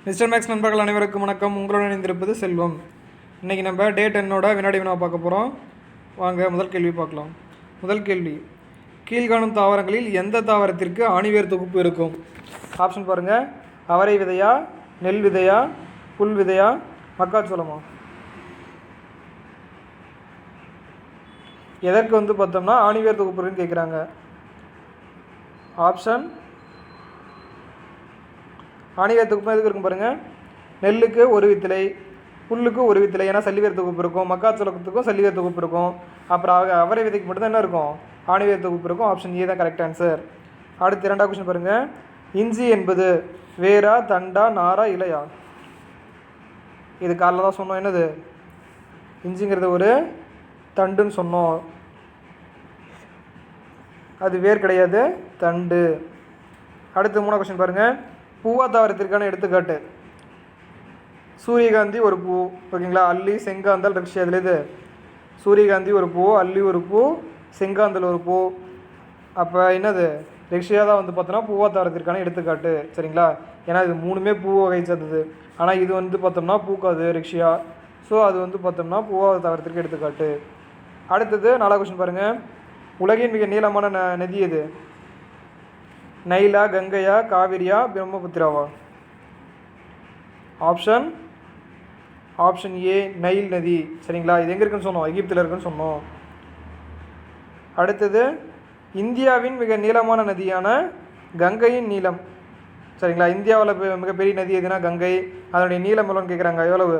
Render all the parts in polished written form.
Mister maths நண்பர்கள் அனைவருக்கும் வணக்கம். உங்களுடன் இணைந்திருப்பது செல்வம். இன்றைக்கி நம்ம டே 10 வினாடி வினா பார்க்க போகிறோம். வாங்க முதல் கேள்வி பார்க்கலாம். முதல் கேள்வி, கீழ்காணும் தாவரங்களில் எந்த தாவரத்திற்கு ஆணிவேர் தொகுப்பு இருக்கும்? ஆப்ஷன் பாருங்கள். அவரை விதையா, நெல் விதையா, புல் விதையா, மக்காச்சோளமா? எதற்கு பார்த்தோம்னா ஆணிவேர் தொகுப்பு இருக்குன்னு கேட்குறாங்க. ஆப்ஷன் ஆணிவேர் தொகுப்பு எதுக்கு இருக்கும் பாருங்கள். நெல்லுக்கு ஒரு வித்திலை, புல்லுக்கு ஒரு வித்திலை, ஏன்னா சல்லிவேர் தொகுப்பு இருக்கும். மக்காச்சோளத்துக்கும் சல்லிவேர் தொகுப்பு இருக்கும். அப்புறம் அவரை விதைக்கு மட்டும்தான் என்ன இருக்கும்? ஆணிவேர் தொகுப்பு இருக்கும். ஆப்ஷன் ஏ தான் கரெக்ட் ஆன்சர். அடுத்து 2வது கொஸ்டின் பாருங்கள். இஞ்சி என்பது வேரா, தண்டா, நாரா, இலையா? இது காலைல தான் சொன்னோம். என்னது? இஞ்சிங்கிறது ஒரு தண்டுன்னு சொன்னோம். அது வேர் கிடையாது, தண்டு. அடுத்து 3வது கொஸ்டின் பாருங்கள். பூவா தாவரத்திற்கான எடுத்துக்காட்டு. சூரியகாந்தி ஒரு பூ, ஓகேங்களா. அல்லி, செங்காந்தல், ரிக்ஷி. அதில் இது சூரியகாந்தி ஒரு பூ, அல்லி ஒரு பூ, செங்காந்தல் ஒரு பூ. அப்போ என்னது? ரிக்ஷியா தான் பார்த்தோன்னா பூவா தாவரத்திற்கான எடுத்துக்காட்டு, சரிங்களா. ஏன்னா இது 3மே பூ வகை சேர்ந்தது. ஆனால் இது பார்த்தோம்னா பூக்காது, ரிக்ஷியா. ஸோ அது பார்த்தோம்னா பூவா தாவரத்திற்கு எடுத்துக்காட்டு. அடுத்தது 4வது கொஸ்டின் பாருங்கள். உலகின் மிக நீளமான நதி எது? நைலா, கங்கையா, காவிரியா, பிரம்மபுத்திராவா? ஆப்ஷன் ஏ நைல் நதி, சரிங்களா. இது எங்கே இருக்குன்னு சொன்னோம்? எகிப்தில் இருக்குன்னு சொன்னோம். அடுத்தது இந்தியாவின் மிக நீளமான நதியான கங்கையின் நீளம், சரிங்களா. இந்தியாவில் மிகப்பெரிய நதி எதுனா கங்கை. அதனுடைய நீளம் எவ்வளோன்னு கேட்குறாங்க. எவ்வளவு?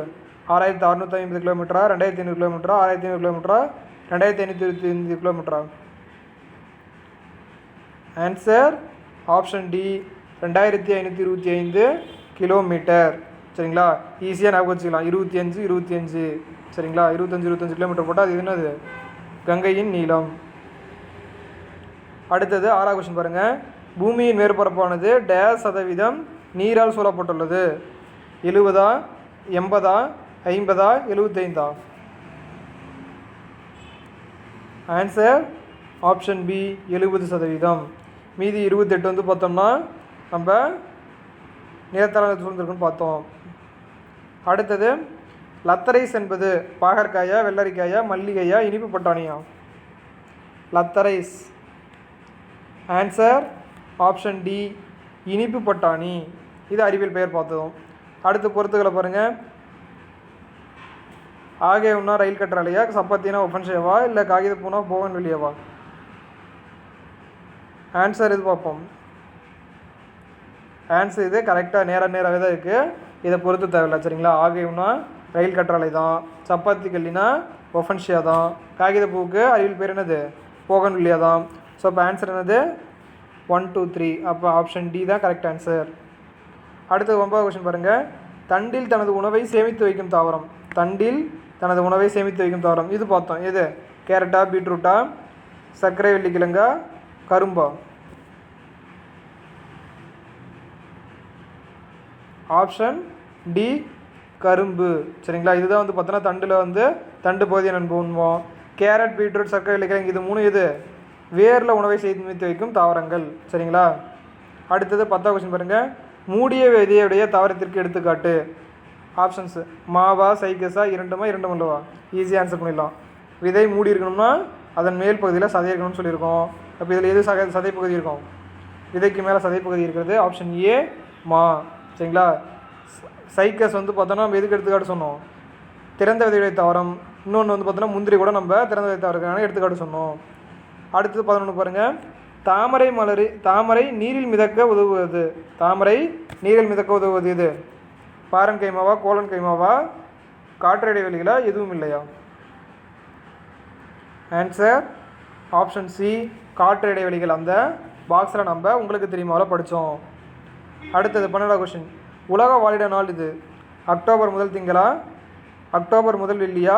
6650 கிலோமீட்டரா, 2500 கிலோமீட்டரா, 1500 கிலோமீட்டரா, 2525 கிலோமீட்டரா? ஆன்சர் ஆப்ஷன் டி 2525 கிலோமீட்டர், சரிங்களா. ஈஸியாக ஞாபகம் வச்சுக்கலாம். 25, சரிங்களா. 25 கிலோமீட்டர் போட்டால் அது என்னது? கங்கையின் நீளம். அடுத்தது 6வது கொஸ்டின் பாருங்கள். பூமியின் மேற்பரப்பானது %% நீரால் சூழப்பட்டுள்ளது. 70, 80, 50, 75? Answer option B 70%. மீதி 28 பார்த்தோம்னா நம்ம நிலத்தள சூழ்ந்திருக்குன்னு பார்த்தோம். அடுத்தது லத்தரைஸ் என்பது பாகற்காயா, வெள்ளரிக்காயா, மல்லிகையா, இனிப்பு பட்டாணியா? லத்தரைஸ். ஆன்சர் ஆப்ஷன் டி இனிப்பு பட்டாணி. இது அறிவியல் பெயர் பார்த்தோம். அடுத்து பொறுத்துக்களை பாருங்கள். ஆகேவுன்னா ரயில் கட்டுறாலையா, சப்பாத்தினா ஒஃபன்ஷேவா, இல்லை காகித பூனா போகன் வெளியவா? ஆன்சர் இது பார்ப்போம். ஆன்சர் இது கரெக்டாக நேராகவே தான் இருக்குது. இதை பொறுத்து தேவையில்லை, சரிங்களா. ஆகேவுன்னா ரயில் கற்றாழை தான், சப்பாத்தி கல்லினா ஒஃபன்ஷியா தான், காகித பூவுக்கு அறிவியல் பேர் என்னது? போகன் வெளியா தான். ஸோ இப்போ ஆன்சர் என்னது? 1, 2, 3. அப்போ ஆப்ஷன் டி தான் கரெக்ட் ஆன்சர். அடுத்து 9வது கொஸ்டின் பாருங்கள். தண்டில் தனது உணவை சேமித்து வைக்கும் தாவரம். தண்டில் தனது உணவை சேமித்து வைக்கும் தாவரம். இது பார்த்தோம். எது? கேரட்டா, பீட்ரூட்டா, சர்க்கரை வெள்ளிக்கிழங்கா, கரும்பா? ஆப்ஷன் டி கரும்பு, சரிங்களா. இதுதான் பார்த்தோன்னா தண்டில் தண்டு பகுதியை நண்புவோம். கேரட், பீட்ரூட், சர்க்கரை வெள்ளிக்கிழங்கு இது 3 எது? வேரில் உணவை சேமித்து வைக்கும் தாவரங்கள், சரிங்களா. அடுத்தது 10வது கொஸ்டின் பாருங்கள். மூடிய விதையுடைய தாவரத்திற்கு எடுத்துக்காட்டு. ஆப்ஷன்ஸு மாவா, சைக்கஸா, இரண்டுமா, இரண்டும் அல்லவா? ஈஸியாக ஆன்சர் பண்ணிடலாம். விதை மூடி இருக்கணும்னா அதன் மேல் பகுதியில் சதை இருக்கணும்னு சொல்லியிருக்கோம். அப்போ இதில் எது சதைப்பகுதி இருக்கும்? விதைக்கு மேலே சதைப்பகுதி இருக்கிறது. ஆப்ஷன் ஏ மா, சரிங்களா. சைக்கஸ் பார்த்தோன்னா நம்ம எதுக்கு எடுத்துக்காட்டு சொன்னோம்? திறந்த விதையுடைய தாவரம். இன்னொன்று பார்த்தோன்னா முந்திரி கூட நம்ம திறந்த விதை தாவரத்துக்கான எடுத்துக்காட்டு சொன்னோம். அடுத்தது 11 பாருங்கள். தாமரை நீரில் மிதக்க உதவுவது. தாமரை நீரில் மிதக்க உதவுவது இது? பாரன் கைமாவா, கோலன் கைமாவா, காற்று இடைவெளிகளா, எதுவும் இல்லையா? ஆன்சர் ஆப்ஷன் சி காற்று இடைவெளிகள். அந்த பாக்ஸில் நம்ம உங்களுக்கு தெரியுமாவில் படித்தோம். அடுத்தது 12வது கொஸ்டின். உலக வாழிட நாள் இது? அக்டோபர் முதல் திங்களா, அக்டோபர் முதல் வெள்ளியா,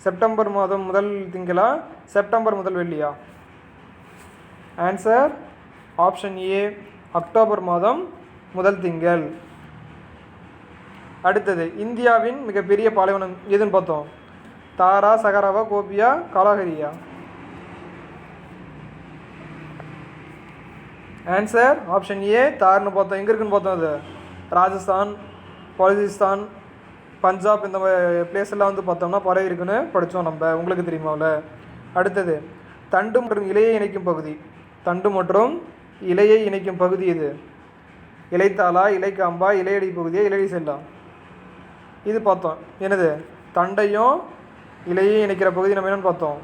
செப்டம்பர் மாதம் முதல் திங்களா, செப்டம்பர் முதல் வெள்ளியா? ஆன்சர் ஆப்ஷன் ஏ அக்டோபர் மாதம் முதல் திங்கள். அடுத்தது இந்தியாவின் மிகப்பெரிய பாலைவனம் எதுன்னு பார்த்தோம்? தாரா, சகராவா, கோபியா, காலாஹரியா? ஆன்சர் ஆப்ஷன் ஏ தார்னு பார்த்தோம். எங்கே இருக்குன்னு பார்த்தோம்? அது ராஜஸ்தான், பலுசிஸ்தான், பஞ்சாப் இந்த பிளேஸ் எல்லாம் வந்து பார்த்தோம்னா பரவி இருக்குன்னு படித்தோம் நம்ம. உங்களுக்கு தெரியுமாவில். அடுத்தது தண்டு மற்றும் இலையை இணைக்கும் பகுதி. தண்டு மற்றும் இலையை இணைக்கும் பகுதி இது இலைத்தாளா, இலைக்காம்பா, இலையடி பகுதியா, இலையடி செல்லா? இது பார்த்தோம். என்னது? தண்டையும் இலையை இணைக்கிற பகுதி நம்ம என்னென்னு பார்த்தோம்?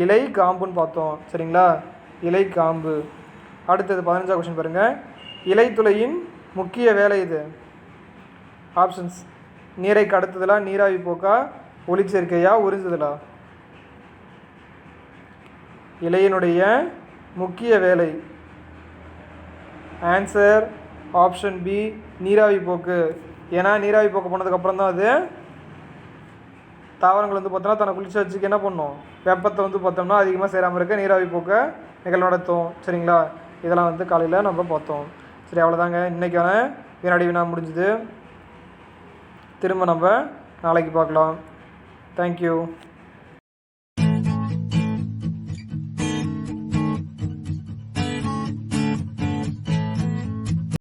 இலை காம்புன்னு பார்த்தோம். சரிங்களா? இலை காம்பு. அடுத்தது 15ஆம் கொஸ்டின் பாருங்கள். இலைத்துளையின் முக்கிய வேலை இது. ஆப்ஷன்ஸ்: நீரை கடத்துதலா, நீராவி போக்கா, ஒளிச்சேர்க்கையா, உறிஞ்சுதலா? இலையினுடைய முக்கிய வேலை. ஆன்சர் ஆப்ஷன் பி, நீராவி போக்கு. ஏன்னா நீராவி போக்கு போனதுக்கப்புறம் தான் அது தாவரங்கள் வந்து பார்த்தோம்னா தன்னை குளிச்சு வச்சுக்க என்ன பண்ணும்? வெப்பத்தை வந்து பார்த்தோம்னா அதிகமாக சேராமல் இருக்க நீராவி போக்கை நிகழ் நடத்தும். சரிங்களா? இதெல்லாம் வந்து காலையில் நம்ம பார்த்தோம். சரி, அவ்வளோதாங்க இன்றைக்கான வினாடி வினா முடிஞ்சுது. திரும்ப நம்ம நாளைக்கு பார்க்கலாம். தேங்க்யூ.